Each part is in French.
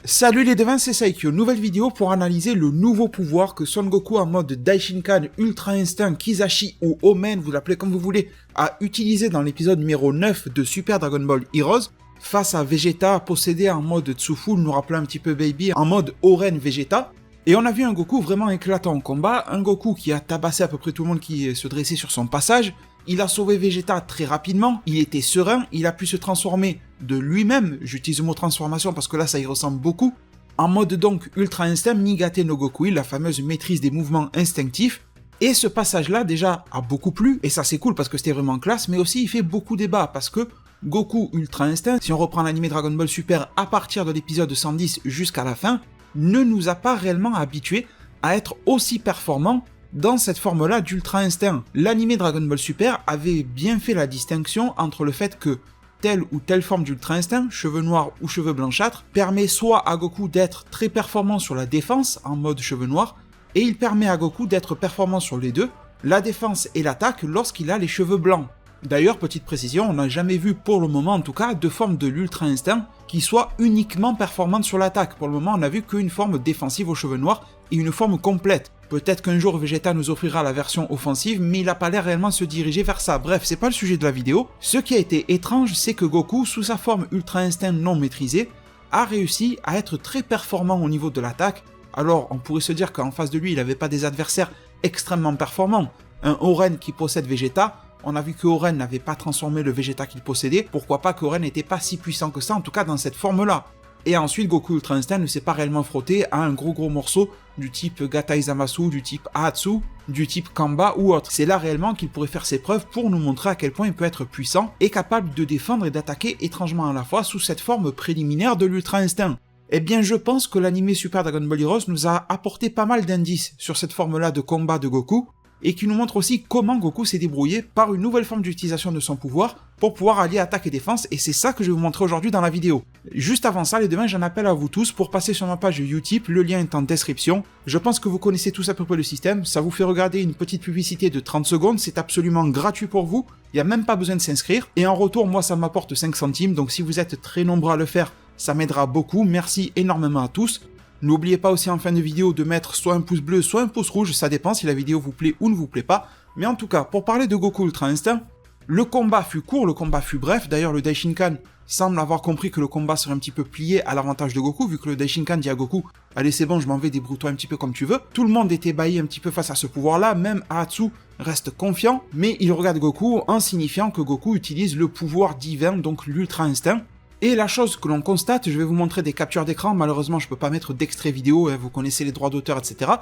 Salut les devins, c'est Saikyo, nouvelle vidéo pour analyser le nouveau pouvoir que Son Goku en mode Daishinkan, Ultra Instinct, Kizashi ou Omen, vous l'appelez comme vous voulez, a utilisé dans l'épisode numéro 9 de Super Dragon Ball Heroes, face à Vegeta possédé en mode Tsufu, nous rappelant un petit peu Baby, en mode Oren Vegeta. Et on a vu un Goku vraiment éclatant en combat, un Goku qui a tabassé à peu près tout le monde qui se dressait sur son passage. Il a sauvé Vegeta très rapidement, il était serein, il a pu se transformer de lui-même, j'utilise le mot transformation parce que là ça y ressemble beaucoup, en mode donc Ultra Instinct Nigate no Gokui, la fameuse maîtrise des mouvements instinctifs. Et ce passage-là déjà a beaucoup plu, et ça c'est cool parce que c'était vraiment classe, mais aussi il fait beaucoup débat parce que Goku Ultra Instinct, si on reprend l'anime Dragon Ball Super à partir de l'épisode 110 jusqu'à la fin, ne nous a pas réellement habitués à être aussi performants dans cette forme-là d'Ultra Instinct. L'anime Dragon Ball Super avait bien fait la distinction entre le fait que telle ou telle forme d'Ultra Instinct, cheveux noirs ou cheveux blanchâtres, permet soit à Goku d'être très performant sur la défense en mode cheveux noirs, et il permet à Goku d'être performant sur les deux, la défense et l'attaque lorsqu'il a les cheveux blancs. D'ailleurs, petite précision, on n'a jamais vu pour le moment en tout cas de forme de l'Ultra Instinct qui soit uniquement performante sur l'attaque. Pour le moment, on n'a vu qu'une forme défensive aux cheveux noirs et une forme complète. Peut-être qu'un jour Vegeta nous offrira la version offensive, mais il n'a pas l'air réellement se diriger vers ça. Bref, c'est pas le sujet de la vidéo. Ce qui a été étrange, c'est que Goku, sous sa forme Ultra Instinct non maîtrisée, a réussi à être très performant au niveau de l'attaque. Alors, on pourrait se dire qu'en face de lui, il n'avait pas des adversaires extrêmement performants. Un Oren qui possède Vegeta, on a vu que Oren n'avait pas transformé le Vegeta qu'il possédait, pourquoi pas qu'Oren n'était pas si puissant que ça, en tout cas dans cette forme-là. Et ensuite, Goku Ultra Instinct ne s'est pas réellement frotté à un gros morceau du type Gatai Zamasu, du type Ahatsu, du type Kamba ou autre. C'est là réellement qu'il pourrait faire ses preuves pour nous montrer à quel point il peut être puissant et capable de défendre et d'attaquer étrangement à la fois sous cette forme préliminaire de l'Ultra Instinct. Eh bien, je pense que l'anime Super Dragon Ball Heroes nous a apporté pas mal d'indices sur cette forme-là de combat de Goku, et qui nous montre aussi comment Goku s'est débrouillé par une nouvelle forme d'utilisation de son pouvoir pour pouvoir allier attaque et défense, et c'est ça que je vais vous montrer aujourd'hui dans la vidéo. Juste avant ça, les devins, j'en appelle à vous tous pour passer sur ma page Utip, le lien est en description. Je pense que vous connaissez tous à peu près le système, ça vous fait regarder une petite publicité de 30 secondes, c'est absolument gratuit pour vous, il n'y a même pas besoin de s'inscrire, et en retour, moi ça m'apporte 5 centimes, donc si vous êtes très nombreux à le faire, ça m'aidera beaucoup, merci énormément à tous. N'oubliez pas aussi en fin de vidéo de mettre soit un pouce bleu, soit un pouce rouge, ça dépend si la vidéo vous plaît ou ne vous plaît pas. Mais en tout cas, pour parler de Goku Ultra Instinct, le combat fut court, le combat fut bref. D'ailleurs, le Daishinkan semble avoir compris que le combat serait un petit peu plié à l'avantage de Goku, vu que le Daishinkan dit à Goku « Allez, c'est bon, je m'en vais, débrouille-toi un petit peu comme tu veux ». Tout le monde est ébahi un petit peu face à ce pouvoir-là, même Ahatsu reste confiant, mais il regarde Goku en signifiant que Goku utilise le pouvoir divin, donc l'Ultra Instinct. Et la chose que l'on constate, je vais vous montrer des captures d'écran, malheureusement je peux pas mettre d'extrait vidéo, vous connaissez les droits d'auteur, etc.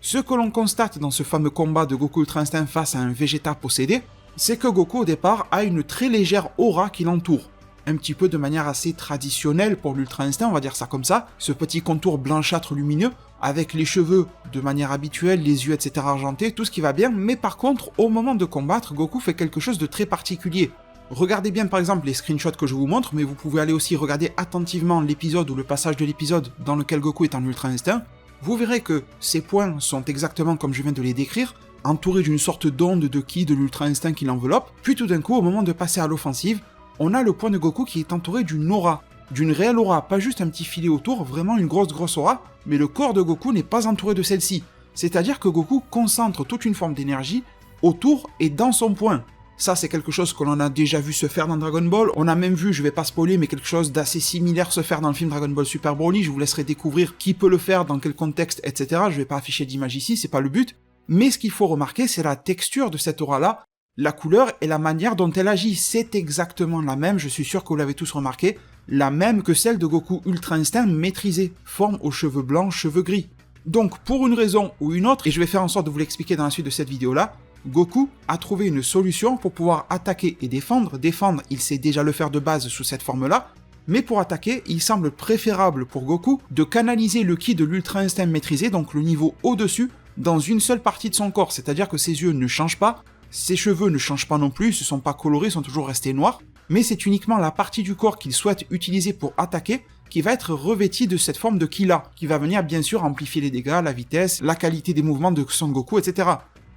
Ce que l'on constate dans ce fameux combat de Goku Ultra Instinct face à un Vegeta possédé, c'est que Goku au départ a une très légère aura qui l'entoure. Un petit peu de manière assez traditionnelle pour l'Ultra Instinct, on va dire ça comme ça, ce petit contour blanchâtre lumineux, avec les cheveux de manière habituelle, les yeux etc. argentés, tout ce qui va bien, mais par contre, au moment de combattre, Goku fait quelque chose de très particulier. Regardez bien par exemple les screenshots que je vous montre, mais vous pouvez aller aussi regarder attentivement l'épisode ou le passage de l'épisode dans lequel Goku est en Ultra Instinct. Vous verrez que ces points sont exactement comme je viens de les décrire, entourés d'une sorte d'onde de ki de l'Ultra Instinct qui l'enveloppe, puis tout d'un coup, au moment de passer à l'offensive, on a le point de Goku qui est entouré d'une aura, d'une réelle aura, pas juste un petit filet autour, vraiment une grosse aura, mais le corps de Goku n'est pas entouré de celle-ci. C'est-à-dire que Goku concentre toute une forme d'énergie autour et dans son point. Ça, c'est quelque chose que l'on a déjà vu se faire dans Dragon Ball. On a même vu, je vais pas spoiler, mais quelque chose d'assez similaire se faire dans le film Dragon Ball Super Broly. Je vous laisserai découvrir qui peut le faire, dans quel contexte, etc. Je vais pas afficher d'image ici, c'est pas le but. Mais ce qu'il faut remarquer, c'est la texture de cette aura-là, la couleur et la manière dont elle agit. C'est exactement la même, je suis sûr que vous l'avez tous remarqué, la même que celle de Goku Ultra Instinct maîtrisé, forme aux cheveux blancs, cheveux gris. Donc, pour une raison ou une autre, et je vais faire en sorte de vous l'expliquer dans la suite de cette vidéo-là, Goku a trouvé une solution pour pouvoir attaquer et défendre. Défendre, il sait déjà le faire de base sous cette forme-là, mais pour attaquer, il semble préférable pour Goku de canaliser le ki de l'Ultra Instinct maîtrisé, donc le niveau au-dessus, dans une seule partie de son corps, c'est-à-dire que ses yeux ne changent pas, ses cheveux ne changent pas non plus, ils ne sont pas colorés, ils sont toujours restés noirs, mais c'est uniquement la partie du corps qu'il souhaite utiliser pour attaquer qui va être revêtie de cette forme de ki-là, qui va venir bien sûr amplifier les dégâts, la vitesse, la qualité des mouvements de Son Goku, etc.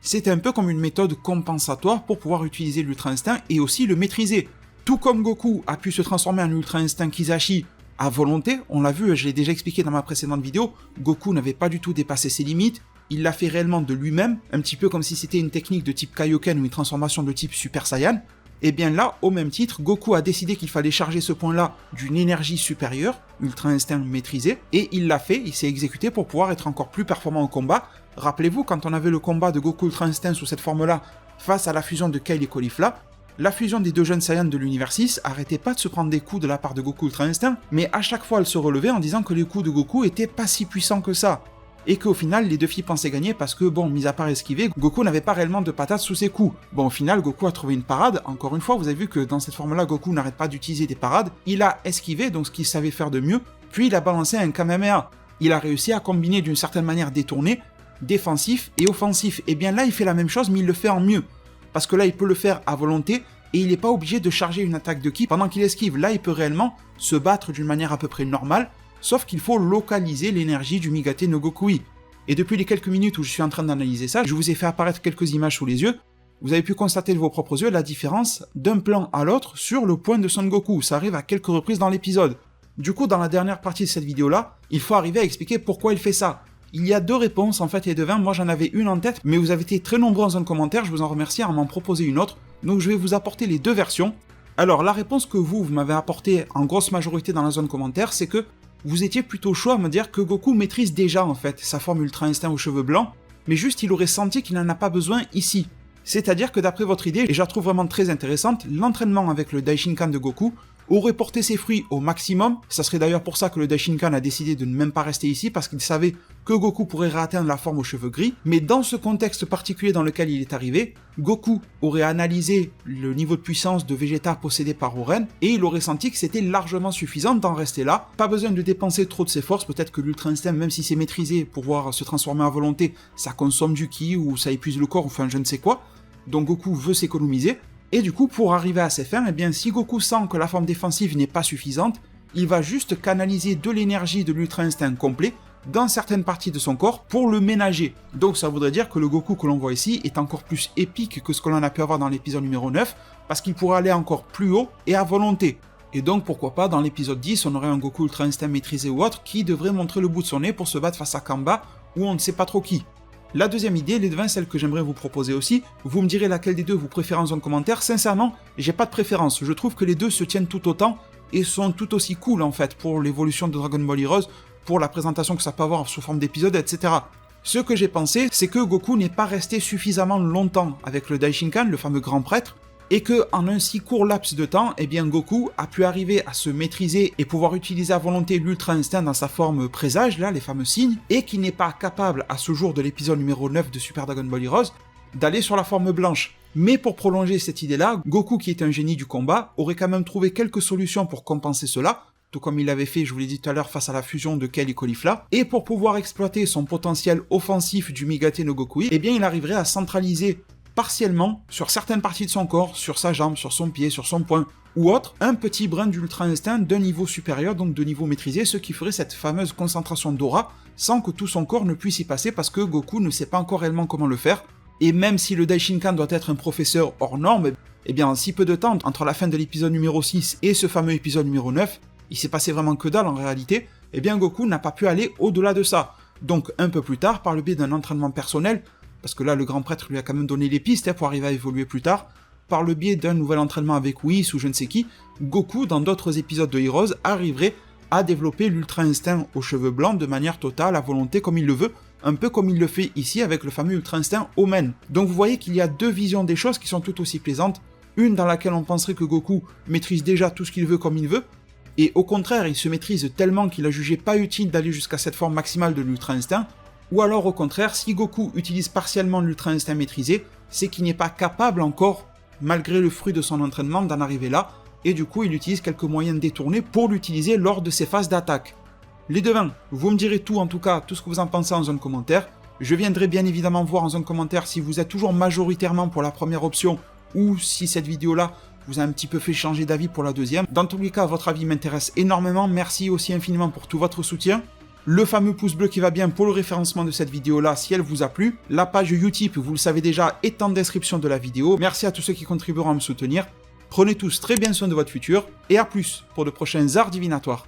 C'est un peu comme une méthode compensatoire pour pouvoir utiliser l'Ultra Instinct et aussi le maîtriser. Tout comme Goku a pu se transformer en Ultra Instinct Kizashi à volonté. On l'a vu, je l'ai déjà expliqué dans ma précédente vidéo, Goku n'avait pas du tout dépassé ses limites, il l'a fait réellement de lui-même, un petit peu comme si c'était une technique de type Kaioken ou une transformation de type Super Saiyan. Et bien là, au même titre, Goku a décidé qu'il fallait charger ce point-là d'une énergie supérieure, Ultra Instinct maîtrisé, et il l'a fait, il s'est exécuté pour pouvoir être encore plus performant au combat. Rappelez-vous, quand on avait le combat de Goku Ultra Instinct sous cette forme-là, face à la fusion de Kale et Caulifla, la fusion des deux jeunes Saiyans de l'univers 6 arrêtait pas de se prendre des coups de la part de Goku Ultra Instinct, mais à chaque fois elle se relevait en disant que les coups de Goku étaient pas si puissants que ça. Et qu'au final, les deux filles pensaient gagner parce que, bon, mis à part esquiver, Goku n'avait pas réellement de patates sous ses coups. Bon, au final, Goku a trouvé une parade. Encore une fois, vous avez vu que dans cette forme-là, Goku n'arrête pas d'utiliser des parades. Il a esquivé, donc ce qu'il savait faire de mieux, puis il a balancé un Kamehameha. Il a réussi à combiner d'une certaine manière détourné, défensif et offensif. Et bien là, il fait la même chose, mais il le fait en mieux. Parce que là, il peut le faire à volonté, et il n'est pas obligé de charger une attaque de ki pendant qu'il esquive. Là, il peut réellement se battre d'une manière à peu près normale, sauf qu'il faut localiser l'énergie du Migate no Gokui. Et depuis les quelques minutes où je suis en train d'analyser ça, je vous ai fait apparaître quelques images sous les yeux, vous avez pu constater de vos propres yeux la différence d'un plan à l'autre sur le point de Son Goku. Ça arrive à quelques reprises dans l'épisode. Du coup, dans la dernière partie de cette vidéo-là, il faut arriver à expliquer pourquoi il fait ça. Il y a deux réponses en fait et deux 20, moi j'en avais une en tête, mais vous avez été très nombreux en zone commentaire, je vous en remercie à m'en proposer une autre, donc je vais vous apporter les deux versions. Alors la réponse que vous m'avez apportée en grosse majorité dans la zone commentaire, c'est que vous étiez plutôt chaud à me dire que Goku maîtrise déjà en fait sa forme Ultra Instinct aux cheveux blancs, mais juste il aurait senti qu'il n'en a pas besoin ici. C'est-à-dire que d'après votre idée, et je la trouve vraiment très intéressante, l'entraînement avec le Daishinkan de Goku aurait porté ses fruits au maximum. Ça serait d'ailleurs pour ça que le Daishinkan a décidé de ne même pas rester ici, parce qu'il savait que Goku pourrait réatteindre la forme aux cheveux gris. Mais dans ce contexte particulier dans lequel il est arrivé, Goku aurait analysé le niveau de puissance de Vegeta possédé par Oren, et il aurait senti que c'était largement suffisant d'en rester là. Pas besoin de dépenser trop de ses forces, peut-être que l'Ultra Instinct, même si c'est maîtrisé pour pouvoir se transformer à volonté, ça consomme du ki ou ça épuise le corps, enfin je ne sais quoi. Donc Goku veut s'économiser. Et du coup, pour arriver à ses fins, eh bien, si Goku sent que la forme défensive n'est pas suffisante, il va juste canaliser de l'énergie de l'Ultra Instinct complet dans certaines parties de son corps pour le ménager. Donc ça voudrait dire que le Goku que l'on voit ici est encore plus épique que ce que l'on a pu avoir dans l'épisode numéro 9, parce qu'il pourrait aller encore plus haut et à volonté. Et donc pourquoi pas dans l'épisode 10, on aurait un Goku Ultra Instinct maîtrisé ou autre qui devrait montrer le bout de son nez pour se battre face à Kamba, ou on ne sait pas trop qui. La deuxième idée, les devins, celle que j'aimerais vous proposer aussi, vous me direz laquelle des deux vous préférez en zone commentaire. Sincèrement, j'ai pas de préférence, je trouve que les deux se tiennent tout autant et sont tout aussi cool en fait pour l'évolution de Dragon Ball Heroes, pour la présentation que ça peut avoir sous forme d'épisode, etc. Ce que j'ai pensé, c'est que Goku n'est pas resté suffisamment longtemps avec le Daishinkan, le fameux grand prêtre, et que en un si court laps de temps, eh bien Goku a pu arriver à se maîtriser et pouvoir utiliser à volonté l'Ultra Instinct dans sa forme présage, là, les fameux signes, et qui n'est pas capable, à ce jour de l'épisode numéro 9 de Super Dragon Ball Heroes, d'aller sur la forme blanche. Mais pour prolonger cette idée-là, Goku, qui est un génie du combat, aurait quand même trouvé quelques solutions pour compenser cela, tout comme il l'avait fait, je vous l'ai dit tout à l'heure, face à la fusion de Kale et Caulifla, et pour pouvoir exploiter son potentiel offensif du Migate no Gokui, eh bien il arriverait à centraliser partiellement sur certaines parties de son corps, sur sa jambe, sur son pied, sur son poing ou autre, un petit brin d'Ultra Instinct d'un niveau supérieur, donc de niveau maîtrisé, ce qui ferait cette fameuse concentration d'aura sans que tout son corps ne puisse y passer parce que Goku ne sait pas encore réellement comment le faire. Et même si le Daishinkan doit être un professeur hors norme, eh bien en si peu de temps, entre la fin de l'épisode numéro 6 et ce fameux épisode numéro 9, il s'est passé vraiment que dalle en réalité, eh bien Goku n'a pas pu aller au-delà de ça. Donc un peu plus tard, par le biais d'un entraînement personnel, parce que là le grand prêtre lui a quand même donné les pistes pour arriver à évoluer plus tard, par le biais d'un nouvel entraînement avec Whis ou je ne sais qui, Goku dans d'autres épisodes de Heroes arriverait à développer l'Ultra Instinct aux cheveux blancs de manière totale, à volonté comme il le veut, un peu comme il le fait ici avec le fameux Ultra Instinct Omen. Donc vous voyez qu'il y a deux visions des choses qui sont tout aussi plaisantes, une dans laquelle on penserait que Goku maîtrise déjà tout ce qu'il veut comme il veut, et au contraire il se maîtrise tellement qu'il a jugé pas utile d'aller jusqu'à cette forme maximale de l'Ultra Instinct, ou alors au contraire, si Goku utilise partiellement l'Ultra Instinct maîtrisé, c'est qu'il n'est pas capable encore, malgré le fruit de son entraînement, d'en arriver là, et du coup il utilise quelques moyens détournés pour l'utiliser lors de ses phases d'attaque. Les devins, vous me direz tout en tout cas, tout ce que vous en pensez en zone commentaire. Je viendrai bien évidemment voir en zone commentaire si vous êtes toujours majoritairement pour la première option, ou si cette vidéo-là vous a un petit peu fait changer d'avis pour la deuxième. Dans tous les cas, votre avis m'intéresse énormément, merci aussi infiniment pour tout votre soutien. Le fameux pouce bleu qui va bien pour le référencement de cette vidéo-là si elle vous a plu. La page Utip, vous le savez déjà, est en description de la vidéo. Merci à tous ceux qui contribueront à me soutenir. Prenez tous très bien soin de votre futur, et à plus pour de prochains arts divinatoires.